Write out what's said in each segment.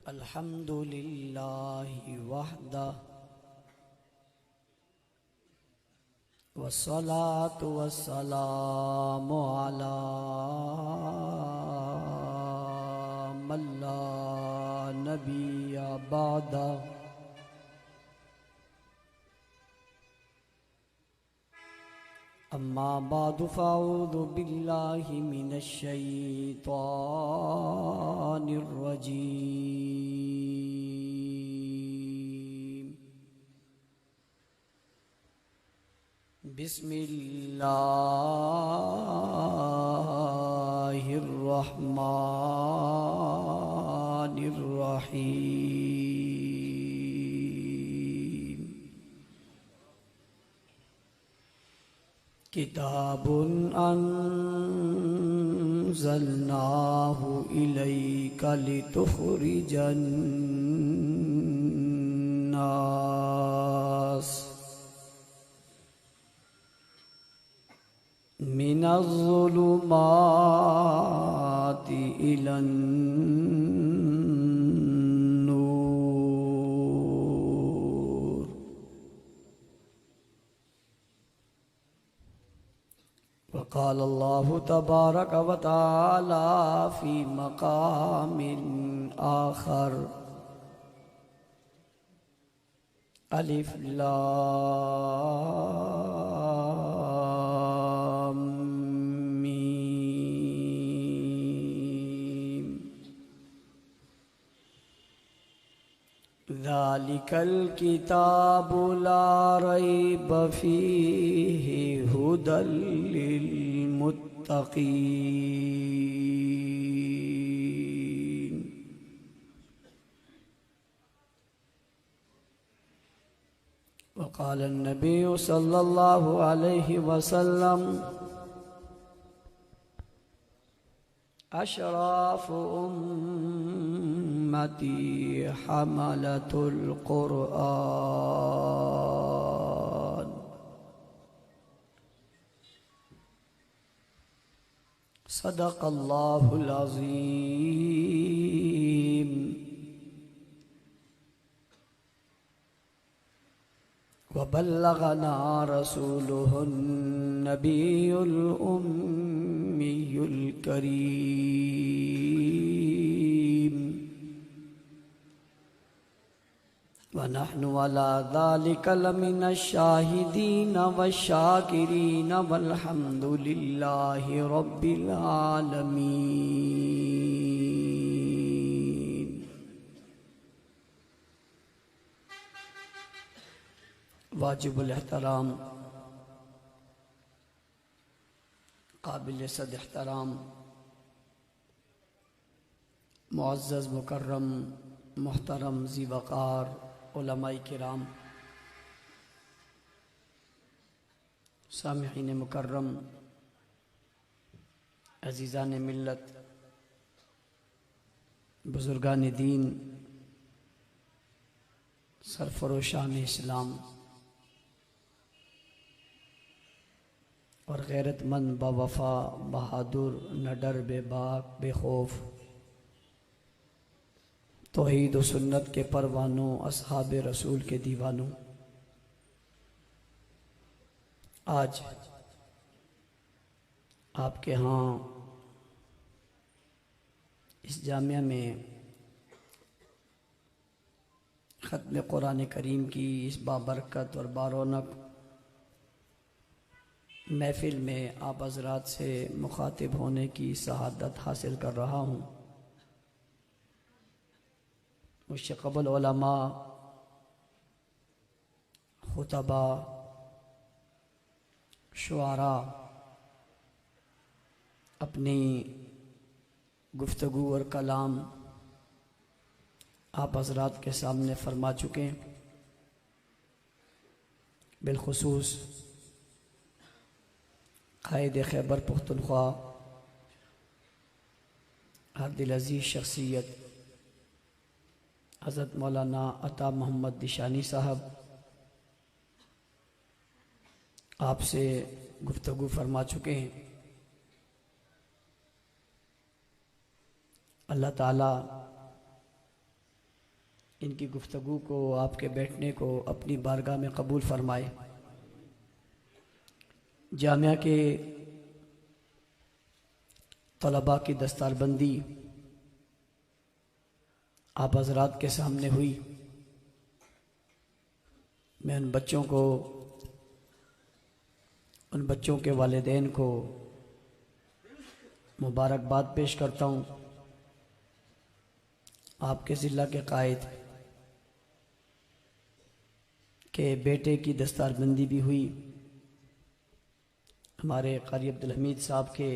الحمد لله وحده والصلاة والسلام على من لا نبي بعده أما بعد فأعوذ بالله من الشيطان الرجيم بسم الله الرحمن الرحيم كتاب أنزلناه إليك لتخرج الناس من الظلمات إلى النور وقال الله تبارك وتعالى في مقام آخر ألف لام ميم ذلك الكتاب لا ريب فيه هدى للمتقين وقال النبي صلى الله عليه وسلم أشراف أمتي حملة القرآن صدق الله العظيم وبلغنا رسوله النبي الأمي الكريم ونحن على ذلك لمن الشاهدين والشاكرين والحمد لله رب العالمين. واجب الاحترام قابل صد احترام معزز مکرم محترم ذی وقار علماء کرام سامعین مکرم عزیزان ملت بزرگان دین سرفروشان اسلام اور غیرت مند با وفا بہادر نڈر بے باک بے خوف توحید و سنت کے پروانوں اصحاب رسول کے دیوانوں، آج آپ کے ہاں اس جامعہ میں ختم قرآن کریم کی اس بابرکت اور بارونق محفل میں آپ حضرات سے مخاطب ہونے کی سعادت حاصل کر رہا ہوں۔ مجھ سے قبل علماء، خطباء، شعراء اپنی گفتگو اور کلام آپ حضرات کے سامنے فرما چکے ہیں۔ بالخصوص قائد خیبر پختونخوا ہر دل عزیز شخصیت حضرت مولانا عطا محمد دشانی صاحب آپ سے گفتگو فرما چکے ہیں۔ اللہ تعالیٰ ان کی گفتگو کو، آپ کے بیٹھنے کو اپنی بارگاہ میں قبول فرمائے۔ جامعہ کے طلباء کی دستار بندی آپ حضرات کے سامنے ہوئی۔ میں ان بچوں کو، ان بچوں کے والدین کو مبارکباد پیش کرتا ہوں۔ آپ کے ضلع کے قائد کے بیٹے کی دستار بندی بھی ہوئی، ہمارے قاری عبدالحمید صاحب کے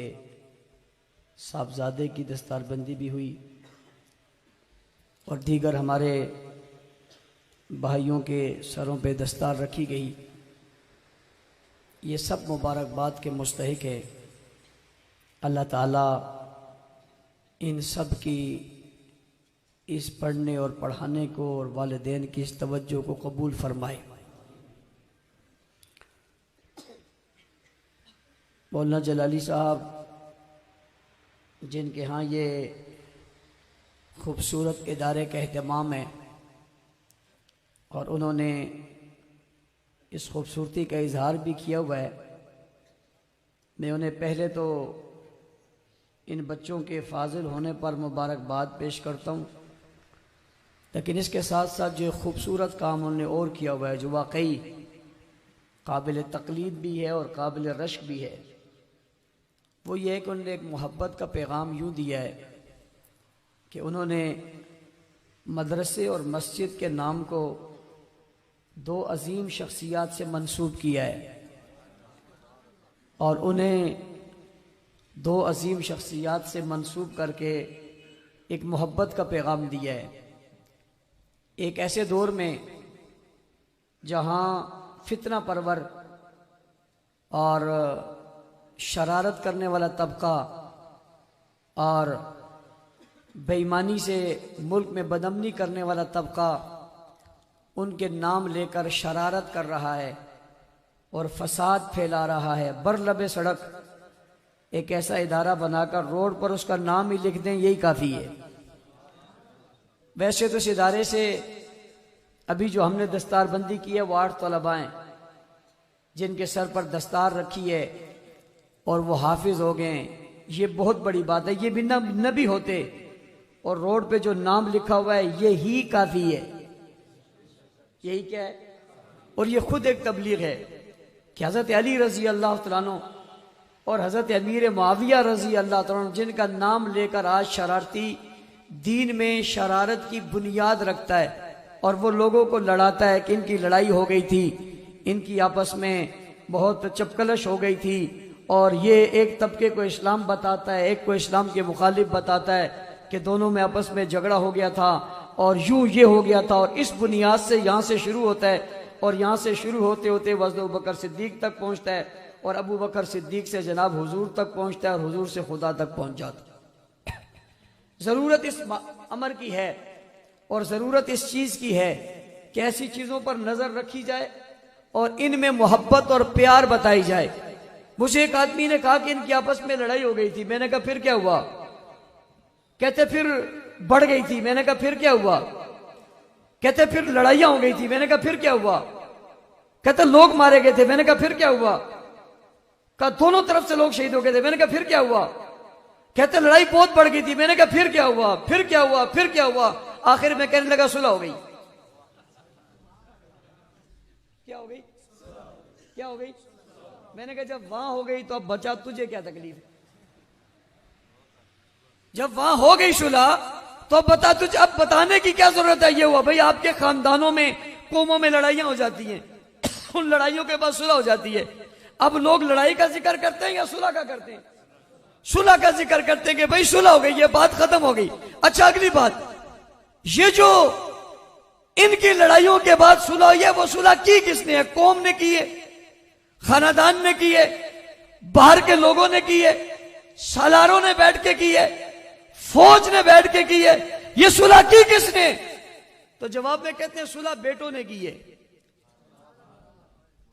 صاحبزادے کی دستار بندی بھی ہوئی، اور دیگر ہمارے بھائیوں کے سروں پہ دستار رکھی گئی۔ یہ سب مبارکباد کے مستحق ہے۔ اللہ تعالیٰ ان سب کی اس پڑھنے اور پڑھانے کو اور والدین کی اس توجہ کو قبول فرمائے۔ مولانا جلالی صاحب جن کے ہاں یہ خوبصورت ادارے کا اہتمام ہے اور انہوں نے اس خوبصورتی کا اظہار بھی کیا ہوا ہے، میں انہیں پہلے تو ان بچوں کے فاضل ہونے پر مبارکباد پیش کرتا ہوں، لیکن اس کے ساتھ ساتھ جو خوبصورت کام انہوں نے اور کیا ہوا ہے جو واقعی قابل تقلید بھی ہے اور قابل رشک بھی ہے، وہ یہ ہے کہ انہوں نے ایک محبت کا پیغام یوں دیا ہے کہ انہوں نے مدرسے اور مسجد کے نام کو دو عظیم شخصیات سے منسوب کیا ہے، اور انہیں دو عظیم شخصیات سے منسوب کر کے ایک محبت کا پیغام دیا ہے۔ ایک ایسے دور میں جہاں فتنہ پرور اور شرارت کرنے والا طبقہ اور بے ایمانی سے ملک میں بدامنی کرنے والا طبقہ ان کے نام لے کر شرارت کر رہا ہے اور فساد پھیلا رہا ہے، بر لبِ سڑک ایک ایسا ادارہ بنا کر روڈ پر اس کا نام ہی لکھ دیں، یہی کافی ہے۔ ویسے تو اس ادارے سے ابھی جو ہم نے دستار بندی کی ہے وہ 8 طلباء ہیں جن کے سر پر دستار رکھی ہے اور وہ حافظ ہو گئے ہیں، یہ بہت بڑی بات ہے۔ یہ بھی نہ بھی ہوتے اور روڈ پہ جو نام لکھا ہوا ہے یہی کافی ہے، یہی کیا ہے، اور یہ خود ایک تبلیغ ہے کہ حضرت علی رضی اللہ تعالیٰ عنہ اور حضرت امیر معاویہ رضی اللہ تعالیٰ عنہ جن کا نام لے کر آج شرارتی دین میں شرارت کی بنیاد رکھتا ہے اور وہ لوگوں کو لڑاتا ہے کہ ان کی لڑائی ہو گئی تھی، ان کی آپس میں بہت چپکلش ہو گئی تھی، اور یہ ایک طبقے کو اسلام بتاتا ہے، ایک کو اسلام کے مخالف بتاتا ہے کہ دونوں میں آپس میں جھگڑا ہو گیا تھا اور یوں یہ ہو گیا تھا، اور اس بنیاد سے یہاں سے شروع ہوتا ہے، اور یہاں سے شروع ہوتے ہوتے وزن ابوبکر صدیق تک پہنچتا ہے، اور ابو بکر صدیق سے جناب حضور تک پہنچتا ہے، اور حضور سے خدا تک پہنچ جاتا ہے۔ ضرورت اس امر کی ہے اور ضرورت اس چیز کی ہے کہ ایسی چیزوں پر نظر رکھی جائے اور ان میں محبت اور پیار بتائی جائے۔ مجھے ایک آدمی نے کہا کہ ان کی آپس میں لڑائی ہو گئی تھی، میں نے کہا پھر کیا ہوا؟ کہتے پھر بڑھ گئی تھی، میں نے کہا پھر کیا ہوا؟ کہتے پھر لڑائیاں ہو گئی تھی، میں نے کہا پھر کیا ہوا؟ کہتے لوگ مارے گئے تھے، میں نے کہا پھر کیا ہوا؟ کہا دونوں طرف سے لوگ شہید ہو گئے تھے، میں نے کہا پھر کیا ہوا؟ کہتے لڑائی بہت بڑھ گئی تھی، میں نے کہا پھر کیا ہوا؟ پھر کیا ہوا؟ پھر کیا ہوا؟ آخر میں کہنے لگا صلح ہو گئی۔ کیا ہو گئی؟ کیا ہو گئی؟ میں نے کہا جب وہاں ہو گئی تو اب بچا تجھے کیا تکلیف ہے؟ جب وہاں ہو گئی صلح تو بتا تجھے اب بتانے کی کیا ضرورت ہے؟ یہ ہوا بھئی آپ کے خاندانوں میں قوموں میں لڑائیاں ہو جاتی ہیں، ان لڑائیوں کے بعد صلح ہو جاتی ہے۔ اب لوگ لڑائی کا ذکر کرتے ہیں یا صلح کا کرتے ہیں؟ صلح کا ذکر کرتے ہیں کہ بھئی صلح ہو گئی، یہ بات ختم ہو گئی۔ اچھا اگلی بات، یہ جو ان کی لڑائیوں کے بعد صلح ہوئی ہے وہ صلح کی کس نے ہے؟ قوم نے کی ہے، خاندان نے کی ہے، باہر کے لوگوں نے کی ہے، سالاروں نے بیٹھ کے کی ہے، فوج نے بیٹھ کے کی ہے، یہ صلح کی کس نے؟ تو جواب میں کہتے ہیں صلح بیٹوں نے کی ہے۔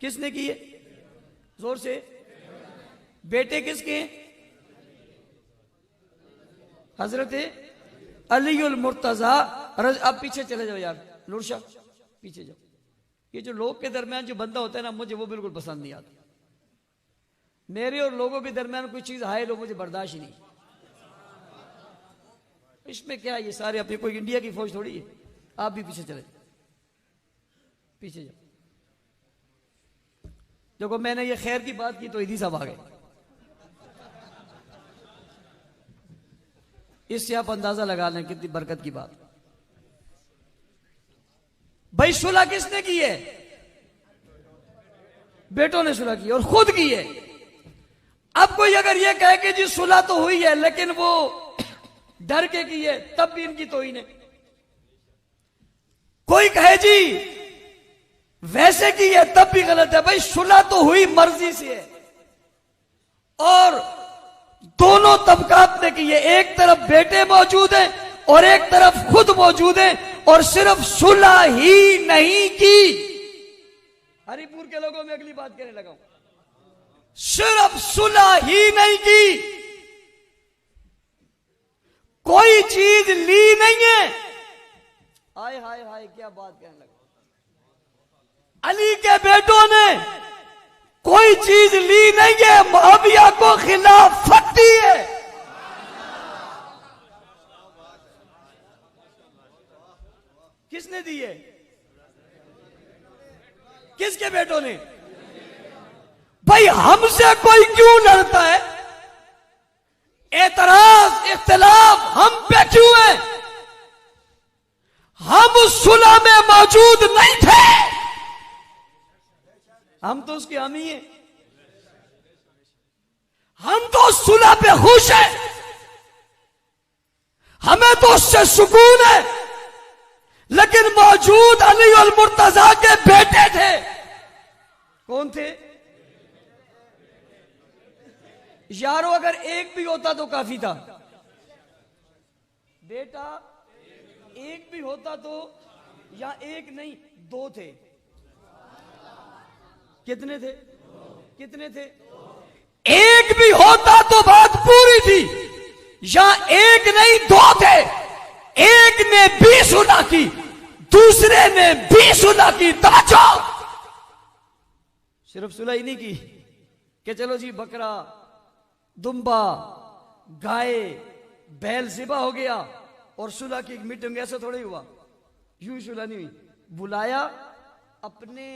کس نے کی ہے؟ زور سے، بیٹے کس کے ہیں؟ حضرت علی المرتضیٰ اب پیچھے چلے جاؤ یار نور شاہ، پیچھے جاؤ. یہ جو لوگ کے درمیان جو بندہ ہوتا ہے نا، مجھے وہ بالکل پسند نہیں آتا. میرے اور لوگوں کے درمیان کوئی چیز حائل ہو مجھے برداشت ہی نہیں. اس میں کیا، یہ سارے اپنے، کوئی انڈیا کی فوج تھوڑی ہے. آپ بھی پیچھے چلے، پیچھے جاؤ. دیکھو میں نے یہ خیر کی بات کی تو ایدھی صاحب آ گئے. اس سے آپ اندازہ لگا لیں کتنی برکت کی بات. بھائی صلح کس نے کی ہے؟ بیٹوں نے صلح کی اور خود کی ہے. اب کوئی اگر یہ کہے کہ جی صلح تو ہوئی ہے لیکن وہ ڈر کے کی ہے، تب بھی ان کی توہین ہے. کوئی کہے جی ویسے کی ہے، تب بھی غلط ہے. بھائی صلح تو ہوئی مرضی سے ہے، اور دونوں طبقات نے کی ہے. ایک طرف بیٹے موجود ہیں اور ایک طرف خود موجود ہیں، اور صرف صلح ہی نہیں کی. ہری پور کے لوگوں میں اگلی بات کہنے لگا ہوں. صرف صلح ہی نہیں کی، کوئی چیز لی نہیں ہے. ہائے ہائے ہائے کیا بات کہنے لگا. علی کے بیٹوں نے کوئی چیز لی نہیں ہے، معاویہ کو خلافت دی ہے. کس نے دی ہے؟ کس کے بیٹوں نے؟ بھائی ہم سے کوئی کیوں لڑتا ہے؟ اعتراض اختلاف ہم پہ کیوں ہے؟ ہم اس صلح میں موجود نہیں تھے. ہم تو اس کے حامی ہیں، ہم تو اس صلح پہ خوش ہیں، ہمیں تو اس سے سکون ہے. لیکن موجود علی المرتضیٰ کے بیٹے تھے. کون تھے یارو؟ اگر ایک بھی ہوتا تو کافی تھا. بیٹا ایک بھی ہوتا تو، یا ایک نہیں دو تھے. کتنے تھے؟ کتنے تھے؟ ایک بھی ہوتا تو بات پوری تھی. یا ایک نہیں دو تھے. ایک نے بھی صلح کی، دوسرے نے بھی صلح کی. توجہ، صرف صلح ہی نہیں کی کہ چلو جی بکرا، دمبا، گائے، بیل ذبح ہو گیا اور صلح کی میٹنگ. ایسا تھوڑا ہی ہوا، یوں صلح نہیں ہوئی. بلایا، اپنے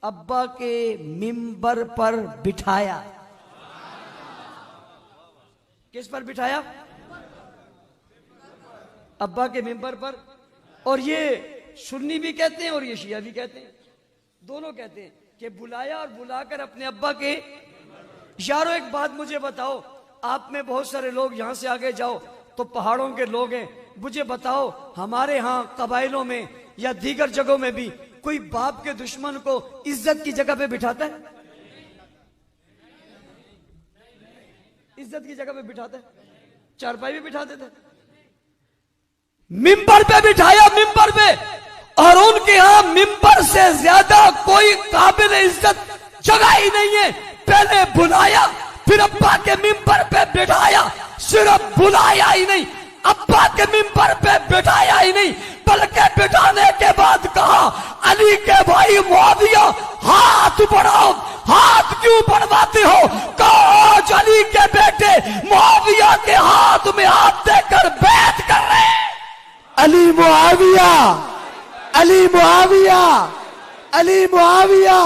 ابا کے ممبر پر بٹھایا. کس پر بٹھایا؟ ابا کے ممبر پر. اور یہ سنی بھی کہتے ہیں اور یہ شیعہ بھی کہتے ہیں، دونوں کہتے ہیں کہ بلایا اور بلا کر اپنے ابا کے. یارو ایک بات مجھے بتاؤ، آپ میں بہت سارے لوگ یہاں سے آگے جاؤ تو پہاڑوں کے لوگ ہیں. مجھے بتاؤ ہمارے ہاں قبائلوں میں یا دیگر جگہوں میں بھی کوئی باپ کے دشمن کو عزت کی جگہ پہ بٹھاتا ہے؟ عزت کی جگہ پہ بٹھاتا ہے؟ چارپائی بھی بٹھاتے تھے، ممبر پہ بٹھایا، ممبر پہ. اور ان کے ہاں ممبر سے زیادہ کوئی قابل عزت جگہ ہی نہیں ہے. پہلے بلایا، پھر ابا کے ممبر پہ بٹھایا. صرف بلایا ہی نہیں، ابا کے ممبر پہ بٹھایا ہی نہیں، بلکہ بٹھانے کے بعد کہا علی کے بھائی معاویہ ہاتھ بڑھاؤ. ہاتھ کیوں بڑھواتے ہو؟ کہو علی کے بیٹے معاویہ کے ہاتھ میں ہاتھ دے کر بیعت کر رہے ہیں. علی معاویہ، علی معاویہ، علی معاویہ.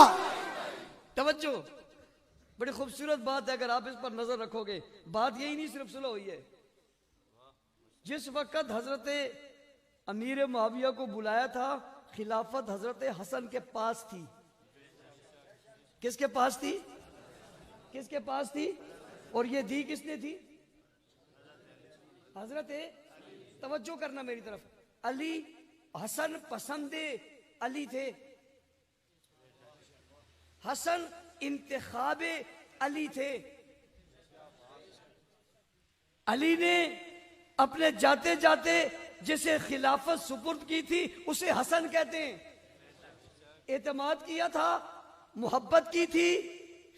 توجہ، بڑی خوبصورت بات ہے. اگر آپ اس پر نظر رکھو گے، بات یہی نہیں صرف صلح ہوئی ہے. جس وقت حضرت امیر معاویہ کو بلایا تھا، خلافت حضرت حسن کے پاس تھی. کس کے پاس تھی؟ کس کے پاس تھی؟ اور یہ دی کس نے تھی؟ حضرت، توجہ کرنا میری طرف. علی، حسن پسند علی تھے، حسن انتخاب علی تھے. علی نے اپنے جاتے جاتے جسے خلافت سپرد کی تھی اسے حسن کہتے ہیں. اعتماد کیا تھا، محبت کی تھی،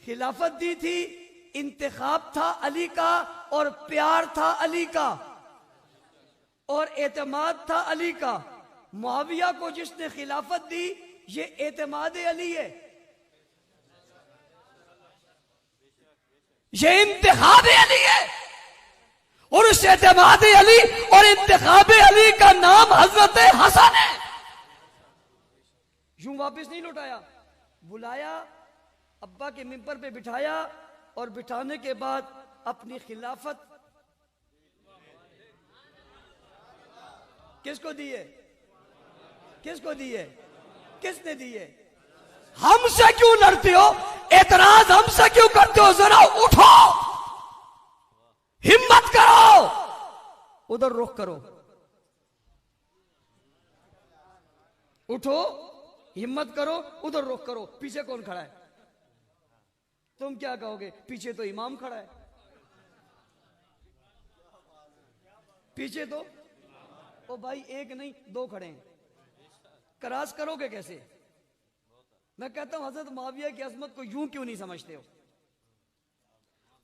خلافت دی تھی، انتخاب تھا علی کا اور پیار تھا علی کا. اور اعتماد تھا علی کا. معاویہ کو جس نے خلافت دی یہ اعتماد علی ہے, یہ انتخاب علی ہے. اور اس اعتماد علی اور انتخاب علی کا نام حضرت حسن ہے. یوں واپس نہیں لوٹایا, بلایا, ابا کے منبر پہ بٹھایا, اور بٹھانے کے بعد اپنی خلافت کس کو دی ہے؟ کس کو دی ہے؟ کس نے دی ہے؟ ہم سے کیوں لڑتے ہو؟ اعتراض ہم سے کیوں کرتے ہو؟ ذرا اٹھو, ہمت کرو, ادھر رخ کرو. اٹھو, ہمت کرو, ادھر رخ کرو. پیچھے کون کھڑا ہے؟ تم کیا کہو گے؟ پیچھے تو امام کھڑا ہے. پیچھے تو او بھائی ایک نہیں دو کھڑے ہیں, کراس کرو گے کیسے؟ میں کہتا ہوں حضرت معاویہ کی عظمت کو یوں کیوں نہیں سمجھتے ہو؟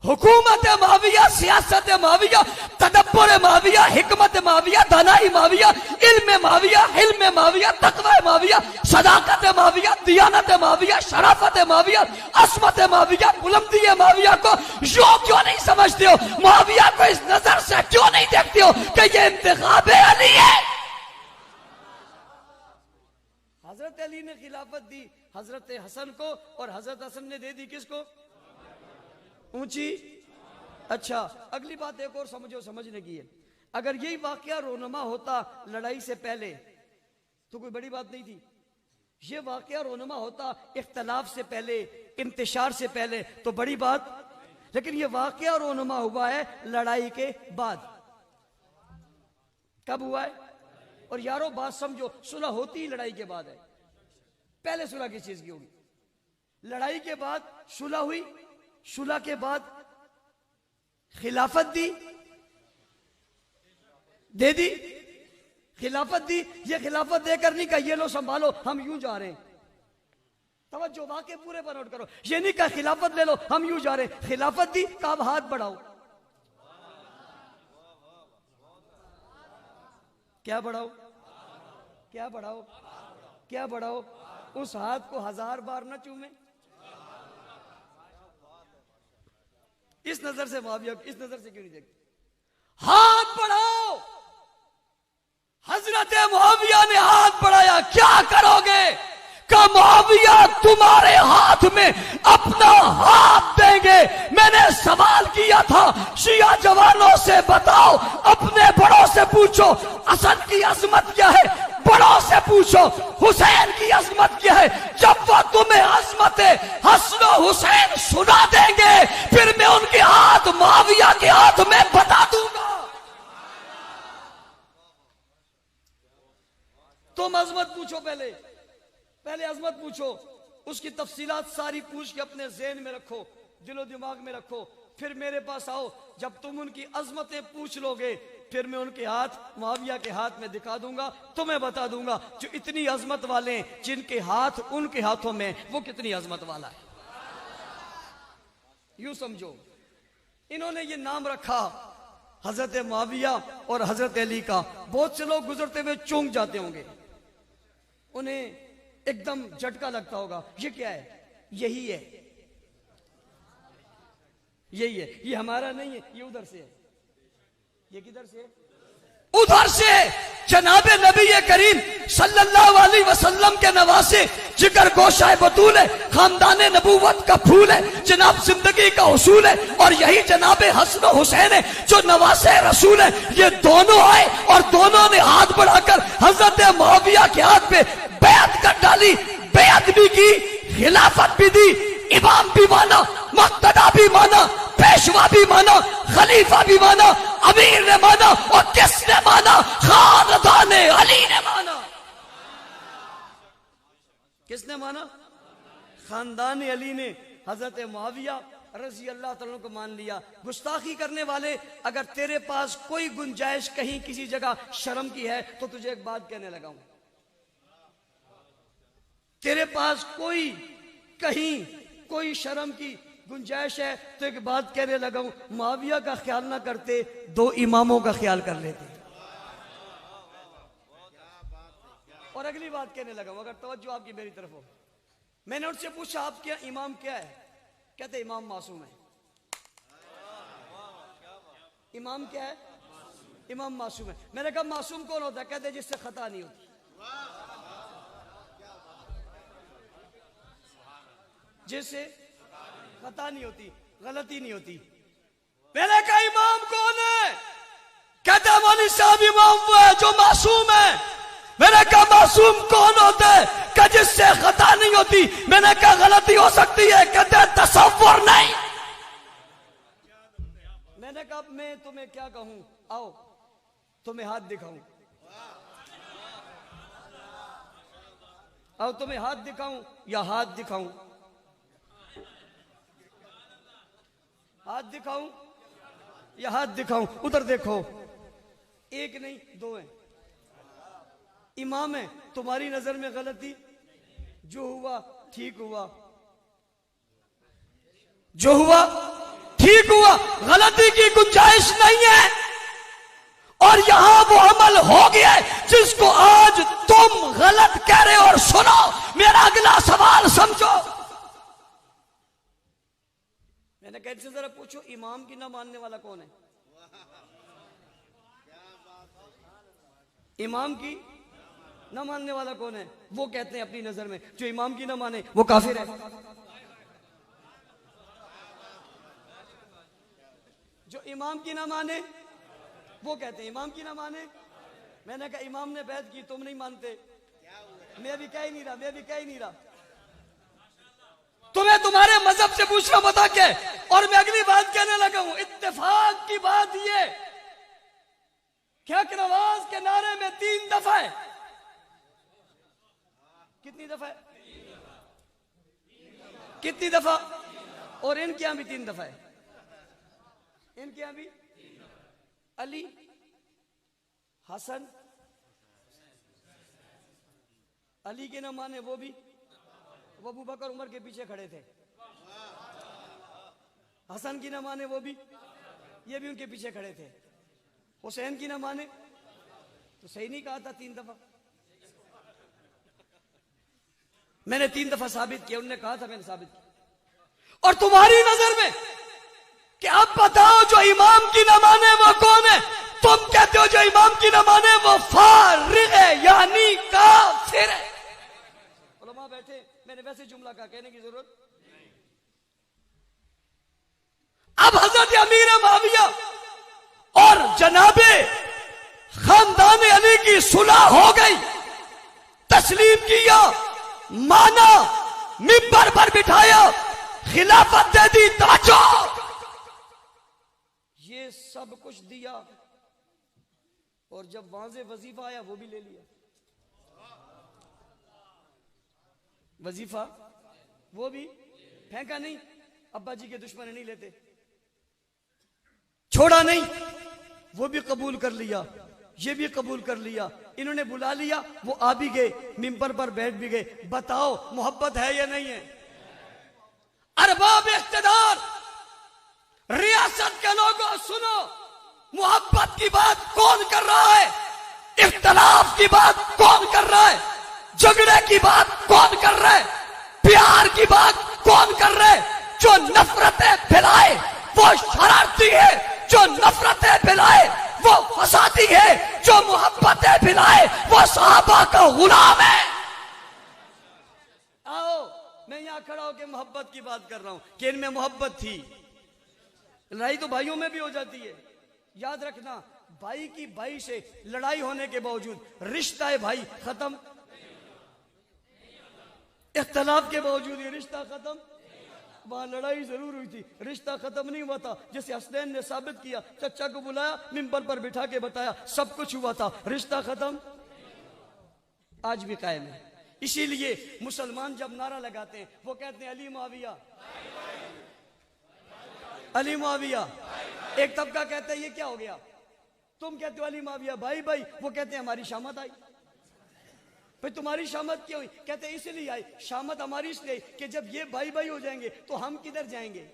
حکومت معاویہ, سیاست معاویہ, تدبر معاویہ, حکمت معاویہ, دانائی معاویہ, علم معاویہ, حلم معاویہ, تقوی معاویہ, صداقت معاویہ, دیانت معاویہ, شرافت معاویہ, عصمت معاویہ, بلندی معاویہ کو یوں کیوں نہیں سمجھتے ہو؟ معاویہ کو اس نظر سے کیوں نہیں دیکھتے ہو کہ یہ انتخاب علی ہے؟ حضرت علی نے خلافت دی حضرت حسن کو, اور حضرت حسن نے دے دی کس کو؟ اونچی. اچھا, اگلی بات ایک اور سمجھو, سمجھنے کی ہے. اگر یہی واقعہ رونما ہوتا لڑائی سے پہلے تو کوئی بڑی بات نہیں تھی. یہ واقعہ رونما ہوتا اختلاف سے پہلے, انتشار سے پہلے, تو بڑی بات. لیکن یہ واقعہ رونما ہوا ہے لڑائی کے بعد. کب ہوا ہے؟ اور یارو بات سمجھو, صلح ہوتی ہی لڑائی کے بعد ہے. پہلے صلح کس چیز کی ہوگی؟ لڑائی کے بعد صلح ہوئی, صلح کے بعد خلافت دی, دے دی, خلافت دی. یہ خلافت دے کر نہیں کہا یہ لو سنبھالو ہم یوں جا رہے ہیں. توجہ, واقعے پورے پر نوٹ کرو. یہ نہیں کہا خلافت لے لو ہم یوں جا رہے ہیں. خلافت دی, کہا ہاتھ بڑھاؤ. کیا بڑھاؤ؟ کیا بڑھاؤ؟ کیا بڑھاؤ؟ اس ہاتھ کو 1000 بار نہ چومیں. اس نظر سے معاویہ, اس نظر سے کیوں نہیں دیکھتے؟ ہاتھ بڑھاؤ. حضرت معاویہ نے ہاتھ بڑھایا. کیا کرو گے؟ کہ معاویہ تمہارے ہاتھ میں اپنا ہاتھ دیں گے. میں نے سوال کیا تھا شیعہ جوانوں سے, بتاؤ اپنے بڑوں سے پوچھو اسد کی عظمت کیا ہے, بڑوں سے پوچھو حسین کی عظمت کیا ہے. جب وہ تمہیں عظمت حسن و حسین سنا دیں گے پھر میں ان کے ہاتھ معاویہ کے ہاتھ میں بتا دوں گا. تم عظمت پوچھو, پہلے عظمت پوچھو, اس کی تفصیلات ساری پوچھ کے اپنے ذہن میں رکھو, دل و دماغ میں رکھو. پھر میرے پاس آؤ. جب تم ان کی عظمتیں پوچھ لو گے پھر میں ان کے ہاتھ معاویہ کے ہاتھ میں دکھا دوں گا, تمہیں بتا دوں گا جو اتنی عظمت والے ہیں, جن کے ہاتھ ان کے ہاتھوں میں, وہ کتنی عظمت والا ہے. یوں سمجھو, انہوں نے یہ نام رکھا حضرت معاویہ اور حضرت علی کا. بہت سے لوگ گزرتے ہوئے چونک جاتے ہوں گے, انہیں ایک دم جھٹکا لگتا ہوگا. یہ کیا ہے؟ یہی ہے, یہی ہے. یہ ہمارا نہیں ہے, یہ ادھر سے ہے. یہ کدھر سے؟ ادھر سے. جناب نبی کریم صلی اللہ علیہ وسلم کے نواسے, جگر گوشہ بطول ہے, خاندان نبوت کا پھول ہے, جناب زندگی کا حصول ہے. اور یہی جناب حسن و حسین ہے جو نواسے رسول ہے. یہ دونوں آئے اور دونوں نے ہاتھ بڑھا کر حضرت معاویہ کے ہاتھ پہ بیعت کر ڈالی. بیعت بھی کی, خلافت بھی دی, امام بھی مانا, مقتدی بھی مانا, پیشوا بھی مانا, خلیفہ بھی مانا, امیر نے مانا. اور کس نے مانا؟ خاندان علی نے مانا. کس نے مانا؟ خاندان علی نے حضرت معاویہ رضی اللہ تعالیٰ کو مان لیا. گستاخی کرنے والے, اگر تیرے پاس کوئی گنجائش کہیں کسی جگہ شرم کی ہے تو تجھے ایک بات کہنے لگا ہوں. تیرے پاس کوئی کہیں کوئی شرم کی گنجائش ہے تو ایک بات کہنے لگا ہوں. معاویہ کا خیال نہ کرتے, 2 اماموں کا خیال کر لیتے. اور اگلی بات کہنے لگا ہوں، اگر توجہ آپ کی میری طرف ہو. میں نے ان سے پوچھا آپ کیا امام کیا ہے؟ کہتے امام معصوم ہے. امام کیا ہے؟ امام معصوم ہے. میں نے کہا معصوم کون ہوتا ہے؟ کہتے جس سے خطا نہیں ہوتی. جس سے خطا نہیں ہوتی، غلطی نہیں ہوتی. میں نے کہا امام کون ہے؟ کہتا مولوی صاحب امام وہ ہے جو معصوم ہے. میں نے کہا معصوم کون ہوتا ہے؟ کہ جس سے خطا نہیں ہوتی. میں نے کہا غلطی ہو سکتی ہے. کہتے تصور نہیں. میں نے کہا میں تمہیں کیا کہوں، آؤ تمہیں ہاتھ دکھاؤں. آؤ تمہیں ہاتھ دکھاؤں یا ہاتھ دکھاؤں؟ ہاتھ دکھاؤں یا ہاتھ دکھاؤں؟ ادھر دیکھو، ایک نہیں دو ہیں. امام ہے، تمہاری نظر میں غلطی جو ہوا ٹھیک ہوا، جو ہوا ٹھیک ہوا، غلطی کی گنجائش نہیں ہے. اور یہاں وہ عمل ہو گیا ہے جس کو آج تم غلط کہہ رہے ہو. اور سنو میرا اگلا سوال سمجھو. میں نے کہا ان سے ذرا پوچھو امام کی نہ ماننے والا کون ہے؟ امام کی نہ ماننے والا کون ہے؟ وہ کہتے ہیں اپنی نظر میں جو امام کی نہ مانے وہ کافر ہے. جو امام کی نہ مانے وہ کہتے ہیں امام کی نہ مانے. میں نے کہا امام نے بیعت کی، تم نہیں مانتے. میں بھی کہہ ہی نہیں رہا. تمہیں تمہارے مذہب سے پوچھنا بتا کے. اور میں اگلی بات کہنے لگا ہوں. اتفاق کی بات یہ کہ حق نواز کے نعرے میں 3 دفعہ ہے. کتنی دفعہ ہے؟ کتنی دفعہ؟ اور ان کے یہاں بھی 3 دفعہ ہے. ان کے یہاں بھی علی، حسن، علی کے نہ مانے وہ بھی، وہ ابو بکر عمر کے پیچھے کھڑے تھے. حسن کی نہ مانے وہ بھی، یہ بھی ان کے پیچھے کھڑے تھے. حسین کی نہ مانے تو صحیح نہیں کہا تھا 3 دفعہ. میں نے 3 دفعہ ثابت کیا، انہوں نے کہا تھا میں نے ثابت کیا. اور تمہاری نظر میں کہ اب بتاؤ جو امام کی نہ مانے وہ کون ہے؟ تم کہتے ہو جو امام کی نہ مانے وہ فارغ ہے یعنی کافر ہے. علماء بیٹھے، میں نے ویسے جملہ کہا، کہنے کی ضرورت. اب حضرت امیر معاویہ اور جناب خاندان علی کی صلح ہو گئی، تسلیم کیا، مانا، منبر پر بٹھایا، خلافت دے دی. توجہ، یہ سب کچھ دیا اور جب واضح وظیفہ آیا وہ بھی لے لیا. وظیفہ وہ بھی پھینکا نہیں. ابا جی کے دشمن نہیں لیتے، چھوڑا نہیں، وہ بھی قبول کر لیا، یہ بھی قبول کر لیا. انہوں نے بلا لیا، وہ آ بھی گئے، منبر پر بیٹھ بھی گئے. بتاؤ محبت ہے یا نہیں ہے؟ ارباب اقتدار، ریاست کے لوگوں سنو، محبت کی بات کون کر رہا ہے؟ اختلاف کی بات کون کر رہا ہے؟ جھگڑے کی بات کون کر رہا ہے؟ پیار کی بات کون کر رہا ہے؟ جو نفرتیں پھیلائے وہ شرارتی ہے، جو نفرتیں پھیلائے وہ فسادی ہے، جو محبتیں پھیلائے وہ صحابہ کا غلام ہے. آؤ میں یہاں کھڑا ہو کے محبت کی بات کر رہا ہوں کہ ان میں محبت تھی. لڑائی تو بھائیوں میں بھی ہو جاتی ہے. یاد رکھنا، بھائی کی بھائی سے لڑائی ہونے کے باوجود رشتہ ہے بھائی ختم. اختلاف کے باوجود یہ رشتہ ختم. وہاں لڑائی ضرور ہوئی تھی، رشتہ ختم نہیں ہوا تھا. جسے حسنین نے ثابت کیا، چچا کو بلایا، منبر پر بٹھا کے بتایا، سب کچھ ہوا تھا، رشتہ ختم آج بھی قائم ہے. اسی لیے مسلمان جب نعرہ لگاتے ہیں وہ کہتے ہیں علی معاویہ، علی معاویہ. ایک طبقہ کہتا ہے یہ کیا ہو گیا؟ تم کہتے ہو علی معاویہ بھائی بھائی، وہ کہتے ہیں ہماری شامت آئی. پھر تمہاری شامت کیا ہوئی؟ کہتے ہیں اس لیے آئی، شامت ہماری اس لیے کہ جب یہ بھائی بھائی ہو جائیں گے تو ہم کدھر جائیں گے؟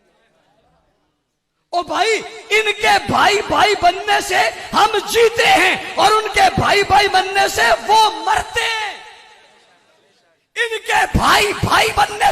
او بھائی، ان کے بھائی بھائی بننے سے ہم جیتے ہیں اور ان کے بھائی بھائی بننے سے وہ مرتے ہیں.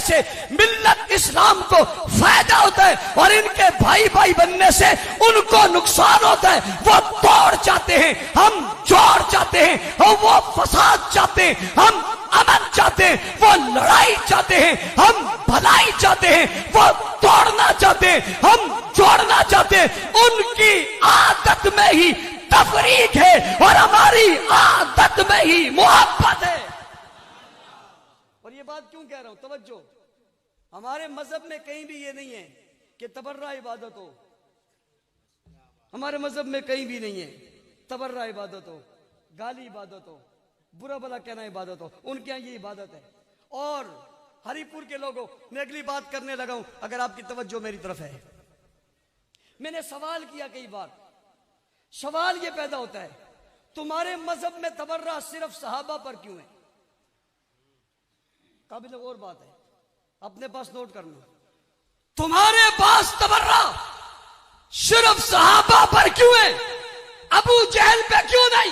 سے ملت اسلام کو فائدہ ہوتا ہے اور ان کے بھائی بھائی بننے سے ان کو نقصان ہوتا ہے. وہ توڑ چاہتے ہیں, ہم جوڑ چاہتے ہیں, اور وہ فساد چاہتے ہیں, ہم امن چاہتے ہیں, وہ لڑائی چاہتے ہیں, ہم بھلائی چاہتے ہیں, وہ توڑنا چاہتے ہیں, ہم جوڑنا چاہتے ہیں. ان کی عادت میں ہی تفریق ہے اور ہماری عادت میں ہی محبت ہے. اور یہ بات کیوں کہہ رہا ہوں, توجہ, ہمارے مذہب میں کہیں بھی یہ نہیں ہے کہ تبرع عبادت ہو. ہمارے مذہب میں کہیں بھی نہیں ہے تبرع عبادت ہو, گالی عبادت ہو, برا بھلا کہنا عبادت ہو. ان کے یہاں یہ عبادت ہے. اور ہری پور کے لوگوں, میں اگلی بات کرنے لگا ہوں اگر آپ کی توجہ میری طرف ہے. میں نے سوال کیا کئی بار, سوال یہ پیدا ہوتا ہے تمہارے مذہب میں تبرع صرف صحابہ پر کیوں ہے؟ قابل غور بات ہے, اپنے پاس نوٹ کرنا. تمہارے پاس تبرع صرف صحابہ پر کیوں ہے؟ ابو جہل پہ کیوں نہیں؟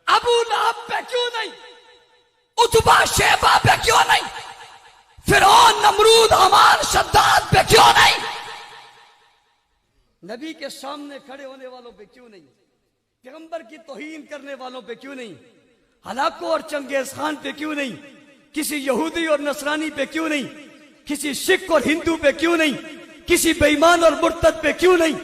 ابو لہب پہ کیوں نہیں؟ عتبہ شیبہ پہ کیوں نہیں؟ فرعون نمرود حمان شداد پہ کیوں نہیں؟ نبی کے سامنے کھڑے ہونے والوں پہ کیوں نہیں؟ پیغمبر کی توہین کرنے والوں پہ کیوں نہیں؟ ہلاکو اور چنگیز خان پہ کیوں نہیں؟ کسی یہودی اور نصرانی پہ کیوں نہیں؟ کسی سکھ اور ہندو پہ کیوں نہیں؟ کسی بے ایمان اور مرتد پہ کیوں نہیں؟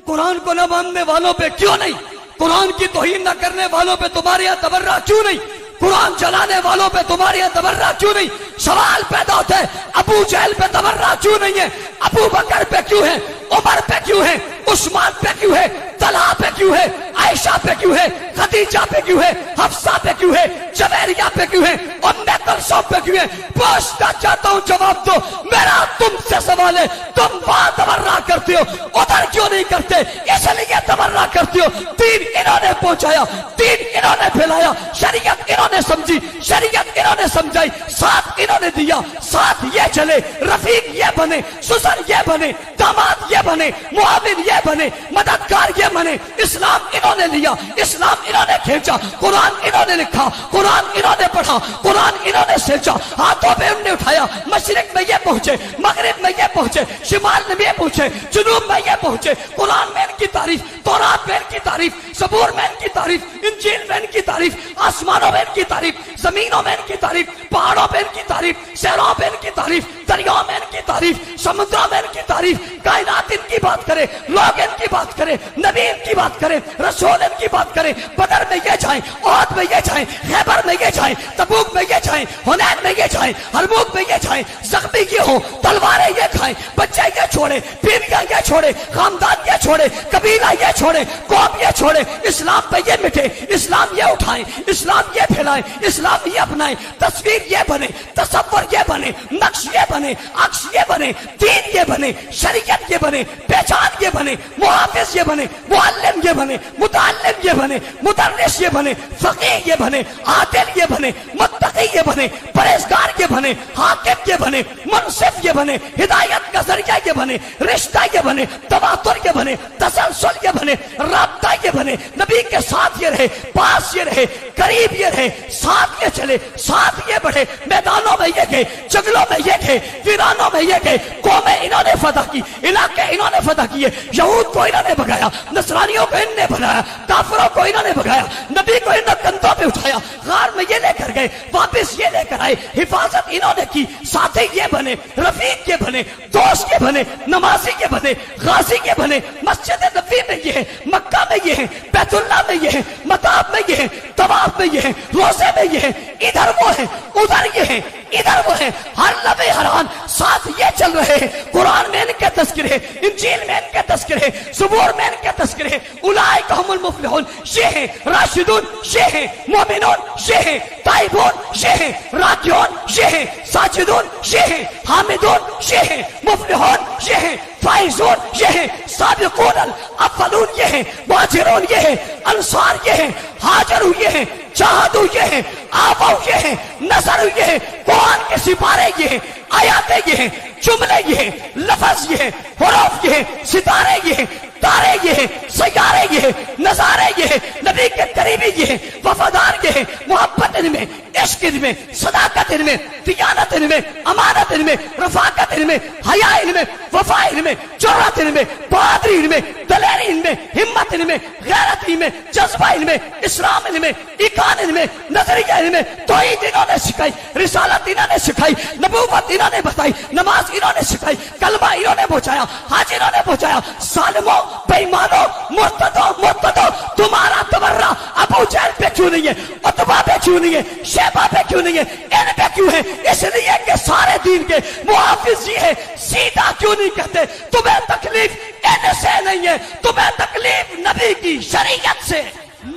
قرآن کو نہ ماننے والوں پہ کیوں نہیں؟ قرآن کی توہین نہ کرنے والوں پہ تمہارے یہاں تبرع کیوں نہیں؟ قرآن چلانے والوں پہ تمہارے یہاں تبرع کیوں نہیں؟ سوال پیدا ہوتا ہے ابو جہل پہ تبرع کیوں نہیں ہے؟ ابو بکر پہ کیوں ہے؟ عمر پہ کیوں ہے؟ عثمان پہ کیوں ہے؟ طلحہ پہ کیوں ہے؟ عائشہ پہ کیوں ہے؟ خدیجہ پہ کیوں ہے؟ حفصہ پہ کیوں ہے؟ جویریہ پہ کیوں ہے؟ ام کلثوم پہ کیوں ہے؟ پوچھنا چاہتا ہوں, جواب دو. میرا تم سے سوال ہے, تم وہاں تبرع کرتے ہو, ادھر کیوں نہیں کرتے؟ اس لیے تبرع کرتے ہو, دین انہوں نے پہنچایا, دین انہوں نے پھیلایا, شریعت انہوں نے سمجھی, شریعت انہوں نے سمجھائی, ساتھ انہوں نے دیا, ساتھ یہ چلے, رفیق یہ بنے, سسر یہ بنے, داماد یہ بنے, معاون یہ بنے, مددگار یہ بنے. اسلام انہوں نے لیا, اسلام انہوں نے کھینچا, قرآن انہوں نے لکھا, قرآن انہوں نے پڑھا, قرآن انہوں نے سینچا, ہاتھوں میں انہوں نے اٹھایا, مشرق میں یہ پہنچے, مغرب میں یہ پہنچے, شمال میں یہ پہنچے, جنوب میں یہ پہنچے. قرآن میں ان کی تعریف, تورات میں ان کی تعریف, زبور میں ان کی تعریف, انجیل میں ان کی تعریف, آسمانوں میں ان کی تعریف, زمینوں میں ان کی تعریف, پہاڑوں میں ان کی تعریف, شہروں میں ان کی تعریف, دریاؤں میں ان کی تعریف, سمندروں میں ان کی تعریف. کائنات ان کی بات کرے, لوگ ان کی بات کرے, نبی ان کی بات کرے, رسول ان کی بات کرے. بدر میں یہ جائیں, احد میں یہ جائیں, خیبر میں یہ جائیں, تبوک میں یہ جائیں, حنین میں یہ جائیں, ہرموک میں یہ جائیں, زخمی یہ ہو, تلواریں یہ کھائیں, بچے یہ چھوڑے, بیویاں یہ چھوڑے, خاندان یہ چھوڑے, قبیلہ یہ چھوڑے, قوم یہ چھوڑے, اسلام پہ یہ مٹے, اسلام یہ اٹھائیں, اسلام یہ پھیلائیں, اسلام یہ اپنائیں. تصویر یہ بنے, تصور یہ بنے, نقش یہ بنے, عکس یہ بنے, دین یہ بنے, شریعت یہ بنے, پہچان یہ بنے, محافظ یہ بنے, معلم یہ بنے, متعلم یہ بنے, مدرس یہ بنے, فقیہ یہ بنے, عادل یہ بنے, متقی یہ بنے, پرہیزگار یہ بنے, حاکم یہ بنے, منصف یہ بنے, ہدایت کا ذریعہ یہ بنے, رشتہ یہ بنے, تواتر یہ بنے, تسلسل یہ بنے, رابطہ یہ بنے, نبی کے ساتھ یہ رہے, پاس یہ رہے, قریب یہ رہے, ساتھ یہ چلے, ساتھ یہ بڑھے. میدانوں میں یہ گئے, جنگلوں میں یہ گئے, ویرانوں میں یہ گئے, قومیں انہوں نے فتح کی, علاقے انہوں نے فتح کیے, یہود کو انہوں نے بھگایا, نصرانیوں کو انہوں نے بھگایا, کافروں کو انہوں نے بھگایا, نبی کو انہوں نے کندھوں پہ اٹھایا, غار میں یہ لے کر گئے, واپس یہ لے کر آئے, حفاظت انہوں نے کی. ساتھی یہ بنے, رفیق یہ بنے, دوست یہ بنے, نمازی یہ بنے, غازی یہ بنے. مسجد نبی میں یہ ہے, مکہ میں یہ ہے, بیت اللہ میں یہ ہے, مطاف میں یہ ہے, طواف میں یہ ہے, روزے میں یہ ہے. ادھر وہ ہے, ادھر یہ ہے, ادھر وہ ہے, ہر لبے حران ساتھ یہ چل رہے ہیں. قرآن میں ان کے تذکرے, انجیل میں ان کے تذکرے, زبور میں ان کے تذکرے. اولئک هم المفلحون, یہ ہیں راشدون, یہ ہیں مومنون, یہ ہیں تائبون, یہ ہیں راکعون, یہ ہیں ساجدون, یہ ہیں حامدون, یہ ہیں مفلحون, یہ ہیں فائزون, یہ ہیں سابقون الاولون, یہ ہیں مہاجرون, یہ ہیں انصار, یہ ہیں ہاجر, یہ ہیں جہاد, یہ ہیں آبا, یہ ہیں نظر, یہ ہیں قرآن کے سپارے, یہ ہیں آیاتیں, یہ ہیں جملے, یہ ہیں لفظ, یہ ہیں حروف, یہ ہیں ستارے, یہ ہیں تارے یہ ہیں، سیارے یہ ہیں، نظارے یہ ہیں، نبی کے قریبی یہ ہیں، وفادار یہ ہیں، محبت ان میں، عشق ان میں، صداقت ان میں، دیانت ان میں، امانت ان میں، رفاقت ان میں، حیا ان میں، وفا ان میں، جرأت ان میں، بہادری ان میں، دلیری ان میں، ہمت ان میں، غیرت ان میں، جذبہ ان میں، اسلام ان میں، ایمان ان میں، نظریہ ان میں، توحید انہوں نے سکھائی، رسالت انہوں نے سکھائی، نبوت انہوں نے بتائی، نماز انہوں نے سکھائی، کلمہ انہوں نے پہنچایا، حج انہوں نے پہنچایا. ظالموں، بے ایمانوں، مرتدوں، تمہارا تبرہ ابو جہل پہ کیوں نہیں ہے، عتبہ پہ کیوں نہیں ہے، شیبہ پہ کیوں نہیں ہے، ان پہ کیوں ہے؟ اس لیے کہ سارے دین کے محافظ یہ ہے. سیدھا کیوں نہیں کہتے؟ تمہیں تکلیف ان سے نہیں ہے، تمہیں تکلیف نبی کی شریعت سے.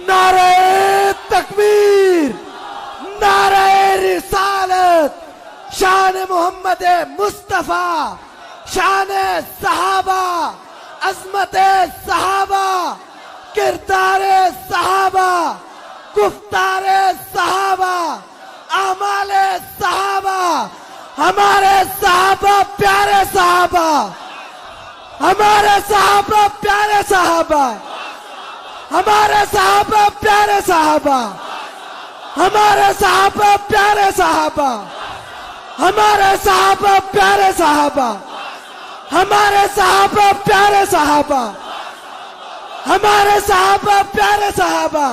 نعرہ تکبیر، نعرہ رسالت، شان محمد مصطفیٰ، شان صحابہ، عظمت صحابہ، کردار صحابہ، گفتار صحابہ، اعمال صحابہ، ہمارے صحابہ پیارے صحابہ، ہمارے صحابہ پیارے صحابہ، ہمارے صحابہ پیارے صحابہ، ہمارے صحابہ پیارے صحابہ، ہمارے صحابہ پیارے صحابہ، ہمارے صحابہ پیارے صحابہ، ہمارے صحابہ پیارے صحابہ،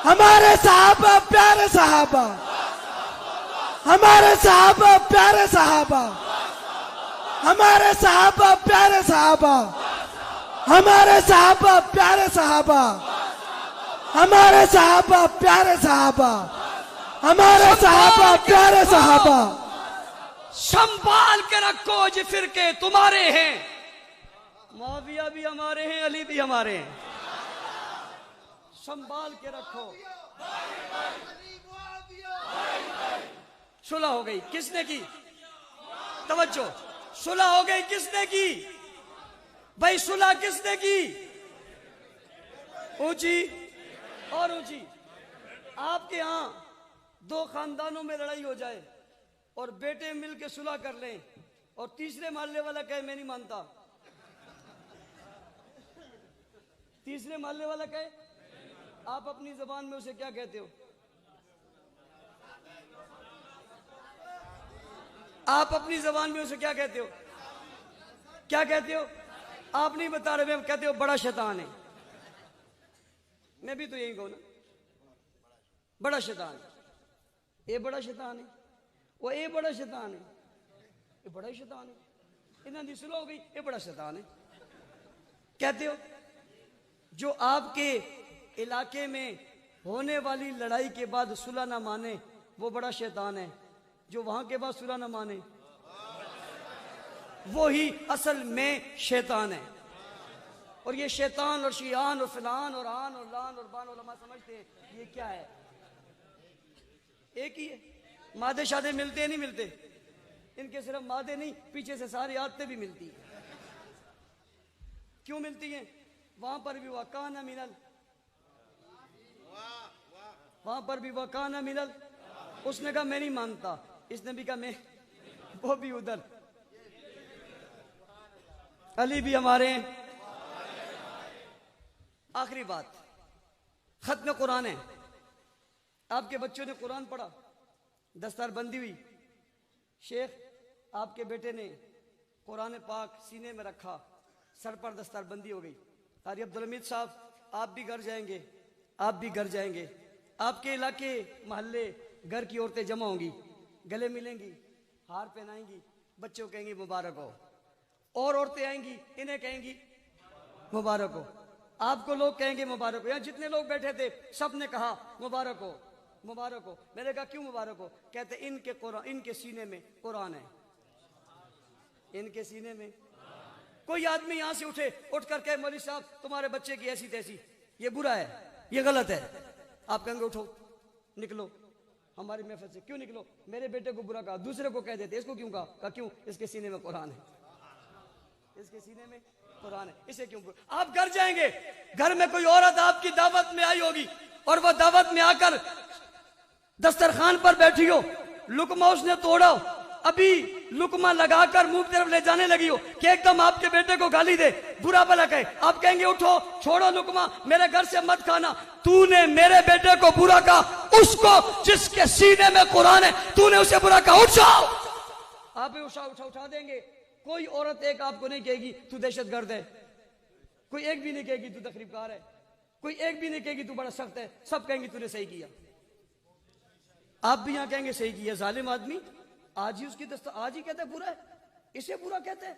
ہمارے صحابہ پیارے صحابہ، ہمارے صحابہ پیارے صحابہ، ہمارے صحابہ پیارے صحابہ، ہمارے صحابہ پیارے صحابہ، ہمارے صحابہ پیارے صحابہ، ہمارے صحابہ پیارے صحابہ. سنبھال کے رکھو یہ فرقے تمہارے ہیں، معاویہ بھی ہمارے ہیں، علی بھی ہمارے ہیں. سنبھال کے رکھو. صلح ہو گئی، کس نے کی؟ توجہ، صلح ہو گئی، کس نے کی بھائی؟ صلح کس نے کی؟ اونچی اور اونچی. آپ کے ہاں دو خاندانوں میں لڑائی ہو جائے اور بیٹے مل کے صلح کر لیں اور تیسرے محلے والا کہے میں نہیں مانتا، تیسرے محلے والا کہے، آپ اپنی زبان میں اسے کیا کہتے ہو؟ آپ اپنی زبان میں اسے کیا کہتے ہو؟ کیا کہتے ہو؟ آپ نہیں بتا رہے، میں کہتے ہو بڑا شیطان ہے. میں بھی تو یہی کہوں نا، بڑا شیطان ہے، یہ بڑا شیطان ہے، وہ یہ بڑا شیطان ہے، یہ بڑا شیطان ہے، انہوں نے صلح ہو گئی، یہ بڑا شیطان ہے. کہتے ہو جو آپ کے علاقے میں ہونے والی لڑائی کے بعد صلح نہ مانے وہ بڑا شیطان ہے، جو وہاں کے بعد صلح نہ مانے وہی اصل میں شیطان ہے. اور یہ شیطان اور شیعان اور فلان اور آن اور لان اور بان علماء سمجھتے ہیں یہ کیا ہے؟ ایک ہی ہے. مادے شادے ملتے نہیں ملتے، ان کے صرف مادے نہیں، پیچھے سے ساری عادتیں بھی ملتی ہیں. کیوں ملتی ہیں؟ وہاں پر بھی وَكَانَ مِنَل، وہاں پر بھی وَكَانَ مِنَل. اس نے کہا میں نہیں مانتا، اس نے بھی کہا میں، وہ بھی ادھر. علی بھی ہمارے ہیں. آخری بات، ختم قرآن ہے. آپ کے بچوں نے قرآن پڑھا، دستار بندی ہوئی، شیخ آپ کے بیٹے نے قرآن پاک سینے میں رکھا، سر پر دستار بندی ہو گئی. قاری عبدالحمید صاحب آپ بھی گھر جائیں گے، آپ بھی گھر جائیں گے، آپ کے علاقے محلے گھر کی عورتیں جمع ہوں گی، گلے ملیں گی، ہار پہنائیں گی، بچوں کہیں گی مبارک ہو، اور عورتیں آئیں گی انہیں کہیں گی مبارک ہو، آپ کو لوگ کہیں گے مبارک ہو. یہاں جتنے لوگ بیٹھے تھے سب نے کہا مبارک ہو مبارک ہو. میں نے کہا کیوں مبارک ہو؟ کہتے ان کے قرآن، ان کے سینے میں قرآن ہے، ان کے سینے میں. کوئی آدمی یہاں سے اٹھ کر کہ مولوی صاحب تمہارے بچے کی ایسی تیسی، یہ برا ہے، یہ غلط ہے. آپ کہیں گے اٹھو نکلو ہماری محفل سے. کیوں نکلو؟ میرے بیٹے کو برا کہا، دوسرے کو کہہ دیتے، اس کو کیوں کہا؟ کہا کیوں؟ اس کے سینے میں قرآن ہے، اس کے سینے میں قرآن ہے، اسے کیوں برا؟ آپ گھر جائیں گے، گھر میں کوئی عورت آپ کی دعوت میں آئی ہوگی اور وہ دعوت میں آ کر دسترخوان پر بیٹھی ہو، لقمہ اس نے توڑا، ابھی لقمہ لگا کر منہ کی طرف لے جانے لگی ہو کہ ایک دم آپ کے بیٹے کو گالی دے، برا بھلا کہے، آپ کہیں گے اٹھو چھوڑو لقمہ، میرے گھر سے مت کھانا. تو نے میرے بیٹے کو برا کہا، اس کو جس کے سینے میں قرآن ہے تو نے اسے برا کہا، اٹھ جاؤ. آپ اٹھا دیں گے. کوئی عورت ایک آپ کو نہیں کہے گی تو دہشت گرد ہے، کوئی ایک بھی نہیں کہے گی تو تخریب کار ہے، کوئی ایک بھی نہیں کہے گی تو بڑا سخت ہے، سب کہیں گے تو نے صحیح کیا. آپ بھی یہاں کہیں گے صحیح کیا. ظالم آدمی آج ہی اس کی آج ہی کہتا ہے برا ہے، اسے برا کہتا ہے،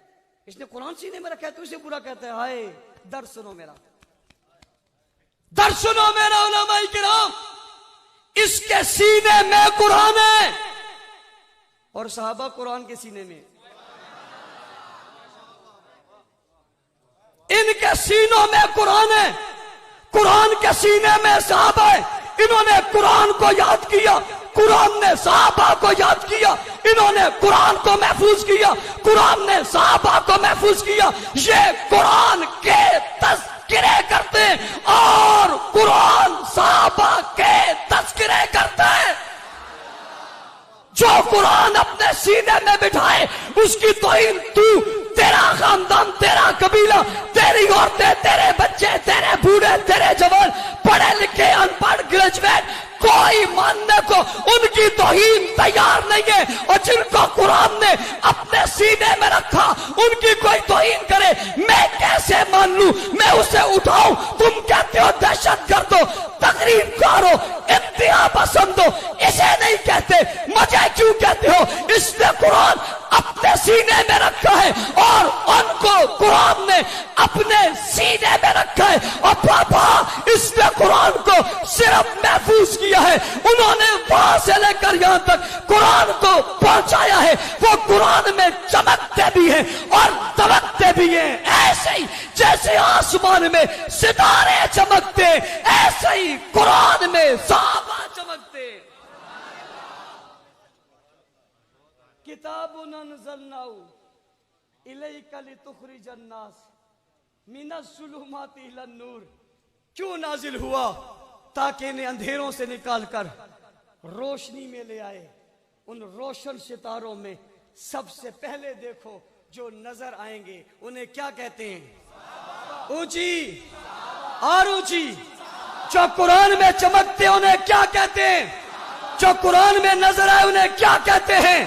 اس نے قرآن سینے میں رکھا ہے تو اسے برا کہتا ہے. ہائے در سنو میرا، در سنو میرا علماء کرام، اس کے سینے میں قرآن ہے اور صحابہ قرآن کے سینے میں، ان کے سینوں میں قرآن ہے، قرآن کے سینے میں صحابہ ہے. انہوں نے قرآن کو یاد کیا، قرآن نے صحابہ کو یاد کیا، انہوں نے قرآن کو محفوظ کیا، قرآن نے صحابہ کو محفوظ کیا. یہ قرآن کے تذکرے کرتے ہیں اور قرآن صحابہ کے تذکرے کرتا ہے. جو قرآن اپنے سینے میں بٹھائے اس کی توہین تو، تیرا خاندان، تیرا قبیلہ، تیری عورتیں، تیرے بچے، تیرے بوڑھے، تیرے جوان، پڑھے لکھے، ان پڑھ، گریجویٹ، کوئی ماننے کو ان کی توہین تیار نہیں ہے. اور جن کو قرآن نے اپنے سینے میں رکھا ان کی کوئی توہین کرے میں کیسے مان لوں؟ میں اسے اٹھاؤں؟ تم کہتے ہو دہشت گرد ہو، تقریب کار ہو، انتہا پسند ہو، اسے نہیں کہتے. مجھے کیوں کہتے ہو؟ اس نے قرآن اپنے سینے میں رکھا ہے اور ان کو قرآن نے اپنے سینے میں رکھا ہے. اور پاپا اس نے قرآن کو صرف محفوظ کیا ہے، انہوں نے وہاں سے لے کر یہاں تک قرآن کو پہنچایا ہے. وہ قرآن میں چمکتے بھی ہیں اور دمکتے بھی ہیں. ایسے ہی جیسے آسمان میں ستارے چمکتے ایسے ہی قرآن میں صحابہ چمکتے. کتاب انزلناہ الیک لتخرج الناس من الظلمات الی النور. کیوں نازل ہوا؟ تاکہ انہیں اندھیروں سے نکال کر روشنی میں لے آئے. ان روشن ستاروں میں سب سے پہلے دیکھو جو نظر آئیں گے انہیں کیا کہتے ہیں؟ اونچی اور اونچی. جو قرآن میں چمکتے انہیں کیا کہتے ہیں؟ جو قرآن میں نظر آئے انہیں کیا کہتے ہیں؟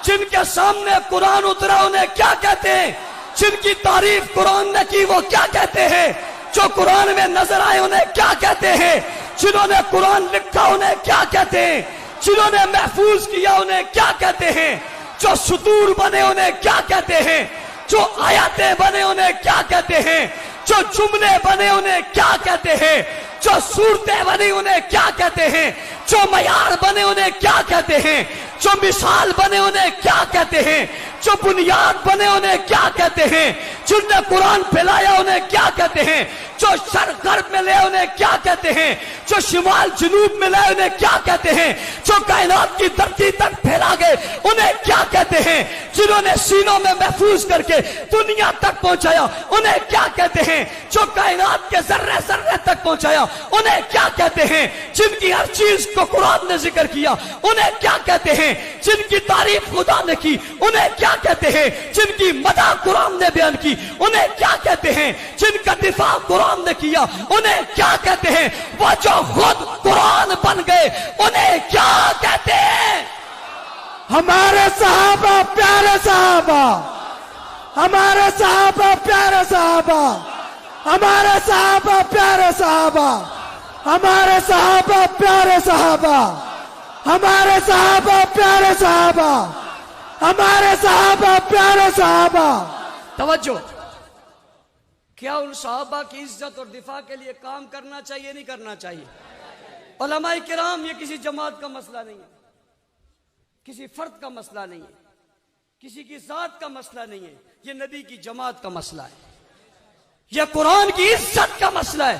جن کے سامنے قرآن اترا انہیں کیا کہتے ہیں؟ جن کی تعریف قرآن نے کی وہ کیا کہتے ہیں؟ جو قرآن میں نظر آئے انہیں کیا کہتے ہیں؟ جنہوں نے قرآن لکھا انہیں کیا کہتے ہیں؟ جنہوں نے محفوظ کیا انہیں کیا کہتے ہیں؟ جو سطور بنے انہیں کیا کہتے ہیں؟ جو آیاتیں بنے انہیں کیا کہتے ہیں؟ جو جملے بنے انہیں کیا کہتے ہیں؟ جو صورتیں بنی انہیں کیا کہتے ہیں؟ جو معیار بنے انہیں کیا کہتے ہیں؟ جو مثال بنے انہیں کیا کہتے ہیں؟ جو بنیاد بنے انہیں کیا کہتے ہیں؟ جن نے قرآن پھیلایا انہیں کیا کہتے ہیں؟ جو شرق غرب میں لے انہیں کیا کہتے ہیں؟ جو شمال جنوب میں لے انہیں کیا کہتے ہیں؟ جو کائنات کی دھرتی تک پھیلا گئے انہیں کیا کہتے ہیں؟ جنہوں نے سینوں میں محفوظ کر کے دنیا تک پہنچایا انہیں کیا کہتے ہیں؟ جو کائنات کے ذرے ذرے تک پہنچایا انہیں کیا کہتے ہیں؟ جن کی ہر چیز کو قرآن نے ذکر کیا انہیں کیا کہتے ہیں؟ جن کی تعریف خدا نے کی انہیں کیا کہتے ہیں؟ جن کی مدح قرآن نے بیان کی انہیں کیا کہتے ہیں؟ جن کا دفاع قرآن نے کیا انہیں کیا کہتے ہیں؟ وہ جو خود قرآن بن گئے انہیں کیا کہتے ہیں؟ ہمارے صحابہ پیارے صحابہ، ہمارے صحابہ پیارے صحابہ، ہمارے صحابہ پیارے صحابہ، ہمارے صحابہ پیارے صحابہ، ہمارے صحابہ پیارے صحابہ، ہمارے صحابہ پیارے صحابہ. توجہ، کیا ان صحابہ کی عزت اور دفاع کے لیے کام کرنا چاہیے نہیں کرنا چاہیے؟ علماء کرام، یہ کسی جماعت کا مسئلہ نہیں ہے، کسی فرد کا مسئلہ نہیں ہے، کسی کی ذات کا مسئلہ نہیں ہے، یہ نبی کی جماعت کا مسئلہ ہے، یہ قرآن کی عزت کا مسئلہ ہے،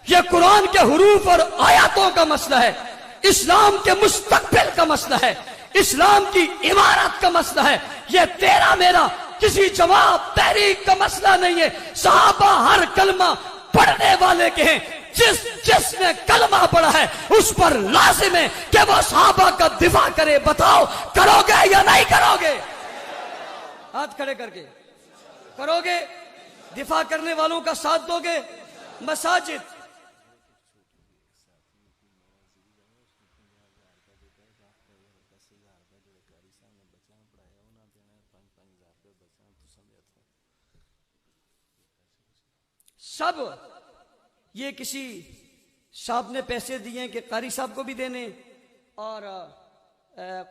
یہ قرآن کے حروف اور آیاتوں کا مسئلہ ہے، اسلام کے مستقبل کا مسئلہ ہے، اسلام کی عمارت کا مسئلہ ہے. یہ تیرا میرا کسی جماعت تحریک کا مسئلہ نہیں ہے. صحابہ ہر کلمہ پڑھنے والے کے ہیں، جس نے کلمہ پڑھا ہے اس پر لازم ہے کہ وہ صحابہ کا دفاع کرے. بتاؤ کرو گے یا نہیں کرو گے؟ ہاتھ کھڑے کر کے کرو گے؟ دفاع کرنے والوں کا ساتھ دو گے؟ مساجد سب یہ کسی صاحب نے پیسے دیے کہ قاری صاحب کو بھی دینے اور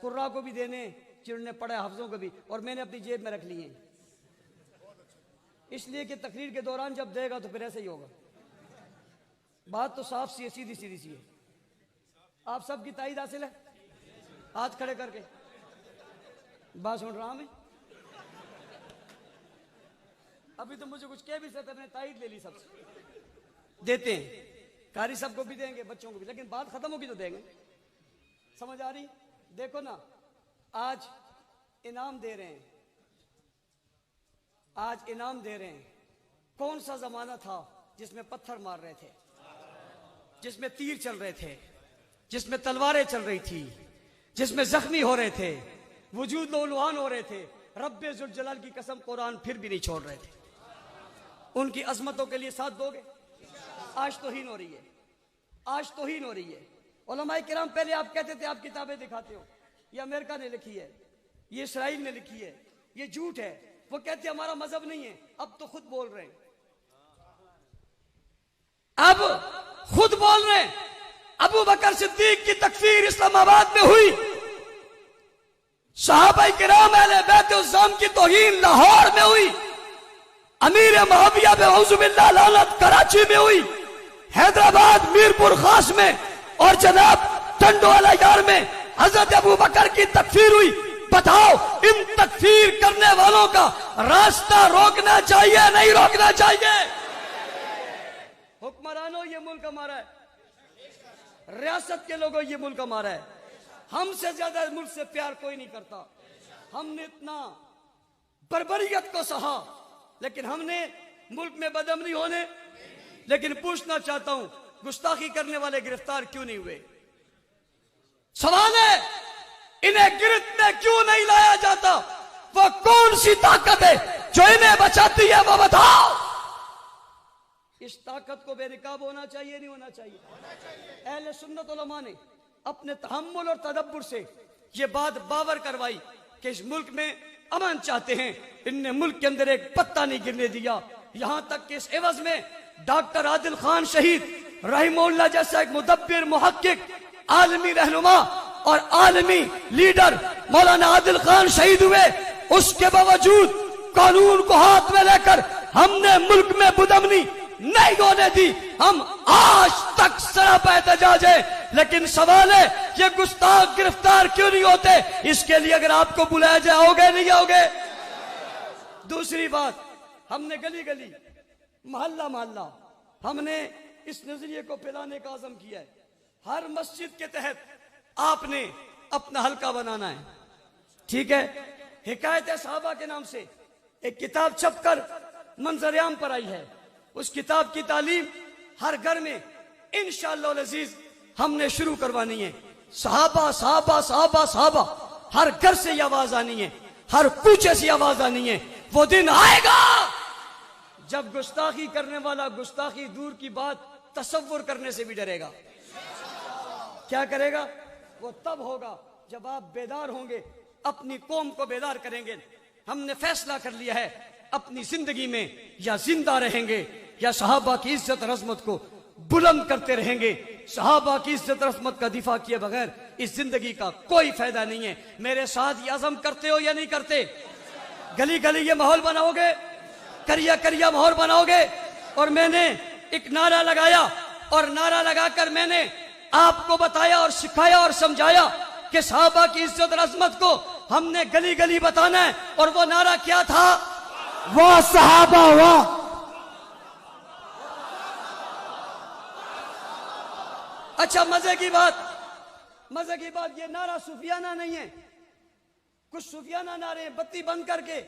قراء کو بھی دینے جنہوں نے پڑھا حافظوں کو بھی، اور میں نے اپنی جیب میں رکھ لیے، اس لیے کہ تقریر کے دوران جب دے گا تو پھر ایسے ہی ہوگا. بات تو صاف سی ہے، سیدھی سی ہے. آپ سب کی تائید حاصل ہے؟ ہاتھ کھڑے کر کے بات سن رہا میں. ابھی تو مجھے کچھ کہہ بھی سکتے، میں نے تائید لے لی، سب سے دیتے ہیں. قاری صاحب کو بھی دیں گے، بچوں کو بھی، لیکن بات ختم ہوگی تو دیں گے. سمجھ آ رہی؟ دیکھو نا، آج انعام دے رہے ہیں، آج انعام دے رہے ہیں. کون سا زمانہ تھا جس میں پتھر مار رہے تھے، جس میں تیر چل رہے تھے، جس میں تلواریں چل رہی تھی، جس میں زخمی ہو رہے تھے، وجود لولوان ہو رہے تھے. رب ذوالجلال کی قسم قرآن پھر بھی نہیں چھوڑ رہے تھے. ان کی عظمتوں کے لیے ساتھ دو گے؟ آج توہین ہو رہی ہے، آج توہین ہو رہی ہے. علماء کرام پہلے آپ کہتے تھے آپ کتابیں دکھاتے ہو، یہ امریکہ نے لکھی ہے، یہ اسرائیل نے لکھی ہے، یہ جھوٹ ہے. وہ کہتے ہیں ہمارا مذہب نہیں ہے. اب تو خود بول رہے ہیں، اب خود بول رہے ہیں. ابو بکر صدیق کی تکفیر اسلام آباد میں ہوئی، صحابہ کرام اہل بیت الزام کی توہین لاہور میں ہوئی، امیر معاویہ بن اعوذ باللہ لعنت کراچی میں ہوئی، حیدرآباد میرپور خاص میں اور جناب ٹنڈو والا یار میں حضرت ابو بکر کی تکفیر ہوئی. بتاؤ ان تکفیر کرنے والوں کا راستہ روکنا چاہیے نہیں روکنا چاہیے؟ حکمرانوں یہ ملک ہمارا ہے، ریاست کے لوگوں یہ ملک ہمارا ہے. ہم سے زیادہ ملک سے پیار کوئی نہیں کرتا. ہم نے اتنا بربریت کو سہا، لیکن ہم نے ملک میں بدم نہیں ہونے. لیکن پوچھنا چاہتا ہوں، گستاخی کرنے والے گرفتار کیوں نہیں ہوئے؟ سوال ہے انہیں گرفت میں کیوں نہیں لایا جاتا؟ وہ کون سی طاقت ہے جو انہیں بچاتی ہے؟ وہ بتاؤ. اس طاقت کو بے نقاب ہونا چاہیے نہیں ہونا چاہیے؟ اہل سنت علماء نے اپنے تحمل اور تدبر سے یہ بات باور کروائی کہ اس ملک میں امن چاہتے ہیں. ان نے ملک کے اندر ایک پتہ نہیں گرنے دیا، یہاں تک کہ اس عوض میں ڈاکٹر عادل خان شہید رحمہ اللہ جیسا ایک مدبر، محقق، عالمی رہنما اور عالمی لیڈر مولانا عادل خان شہید ہوئے. اس کے باوجود قانون کو ہاتھ میں لے کر ہم نے ملک میں بدامنی نہیں ہونے دی. ہم آج تک سراپا احتجاج ہے. لیکن سوال ہے یہ گستاخ گرفتار کیوں نہیں ہوتے؟ اس کے لیے اگر آپ کو بلایا جائے آؤ گے نہیں آؤ گے؟ دوسری بات، ہم نے گلی گلی، محلہ محلہ ہم نے اس نظریے کو پھیلانے کا عزم کیا ہے. ہر مسجد کے تحت آپ نے اپنا حلقہ بنانا ہے. ٹھیک ہے؟ حکایت صحابہ کے نام سے ایک کتاب چھپ کر منظر عام پر آئی ہے. اس کتاب کی تعلیم ہر گھر میں انشاءاللہ العزیز ہم نے شروع کروانی ہے. صحابہ صحابہ صحابہ صحابہ، ہر گھر سے یہ آواز آنی ہے، ہر کوچے سے آواز آنی ہے. وہ دن آئے گا جب گستاخی کرنے والا گستاخی دور کی بات تصور کرنے سے بھی ڈرے گا. کیا کرے گا؟ وہ تب ہوگا جب آپ بیدار ہوں گے، اپنی قوم کو بیدار کریں گے. ہم نے فیصلہ کر لیا ہے اپنی زندگی میں یا زندہ رہیں گے یا صحابہ کی عزت اور عظمت کو بلند کرتے رہیں گے. صحابہ کی عزت اور عظمت کا دفاع کیے بغیر اس زندگی کا کوئی فائدہ نہیں ہے. میرے ساتھ یہ عزم کرتے ہو یا نہیں کرتے؟ گلی گلی یہ ماحول بناؤ گے، کریا کریا ماحول بناؤ گے. اور میں نے ایک نعرہ لگایا اور نعرہ لگا کر میں نے آپ کو بتایا اور سکھایا اور سمجھایا کہ صحابہ کی عزت اور عظمت کو ہم نے گلی گلی بتانا ہے. اور وہ نعرہ کیا تھا؟ واہ صحابہ واہ. اچھا مزے کی بات، یہ نعرہ صوفیانہ نہیں ہے. کچھ صوفیانہ نعرے ہیں، بتی بند کر کے،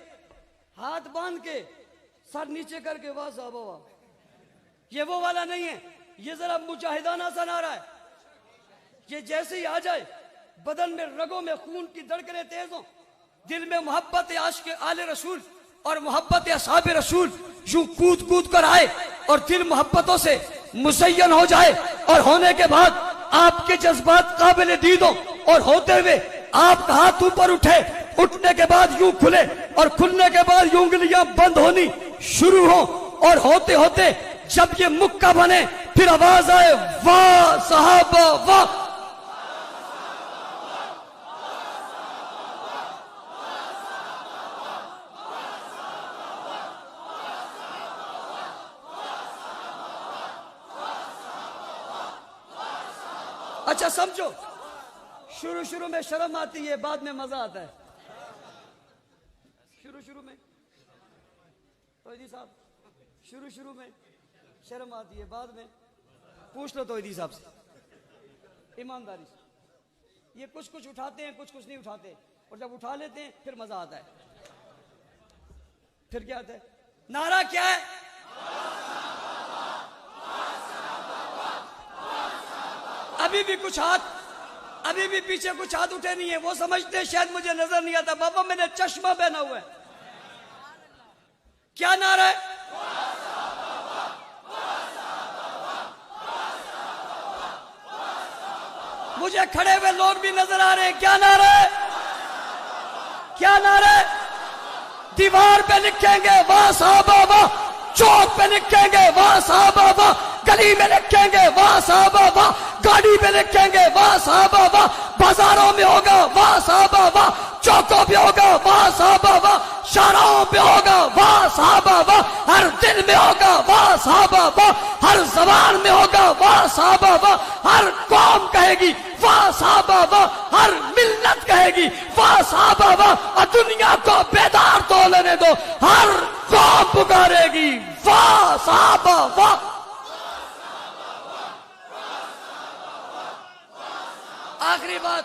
ہاتھ باندھ کے، سر نیچے کر کے، واہ صحابہ واہ. یہ وہ والا نہیں ہے. یہ ذرا مجاہدانہ سا نعرہ ہے، یہ جیسے ہی آ جائے بدن میں رگوں میں خون کی دھڑکنیں تیز ہوں، دل میں محبت عاشق آل رسول اور محبت اصحاب رسول یوں کود کود کر آئے اور دل محبتوں سے مزین ہو جائے، اور ہونے کے بعد آپ کے جذبات قابل دید ہوں، اور ہوتے ہوئے آپ کا ہاتھ اوپر اٹھے، اٹھنے کے بعد یوں کھلے اور کھلنے کے بعد یوں انگلیاں بند ہونی شروع ہوں، اور ہوتے ہوتے جب یہ مکہ بنے پھر آواز آئے واہ صحابہ واہ۔ اچھا سمجھو، شروع میں شرم آتی ہے، بعد میں مزہ آتا ہے۔ شروع میں توحیدی صاحب، شروع میں شرم آتی ہے، بعد میں پوچھ لو توحیدی صاحب سے ایمانداری سے، یہ کچھ اٹھاتے ہیں، کچھ نہیں اٹھاتے، اور جب اٹھا لیتے ہیں پھر مزہ آتا ہے۔ پھر کیا آتا ہے؟ نعرہ کیا ہے؟ ابھی بھی کچھ ہاتھ، ابھی بھی پیچھے کچھ ہاتھ اٹھے نہیں ہیں، وہ سمجھتے ہیں شاید مجھے نظر نہیں آتا، بابا میں نے چشمہ پہنا ہوا ہے۔ کیا نعرہ ہے؟ مجھے کھڑے ہوئے لوگ بھی نظر آ رہے ہیں، کیا نعرہ ہے؟ کیا نعرہ ہے؟ دیوار پہ لکھیں گے واہ صحابہ واہ، چوک پہ لکھیں گے واہ صحابہ واہ، گلی میں لکھیں گے واہ صحابہ واہ، گاڑی پہ لکھیں گے واہ صحابہ واہ، بازاروں میں ہوگا واہ صحابہ واہ، چوکوں پہ ہوگا واہ صحابہ واہ، شاہراہوں پہ ہوگا واہ صحابہ واہ، ہر دل میں ہوگا واہ صحابہ واہ، ہر زبان میں ہوگا واہ صحابہ واہ، ہر قوم کہے گی واہ صحابہ واہ، ہر ملت کہے گی واہ صحابہ واہ، اور دنیا کو بیدار تو لینے دو، ہر قوم پکارے گی واہ صحابہ واہ۔ آخری بات،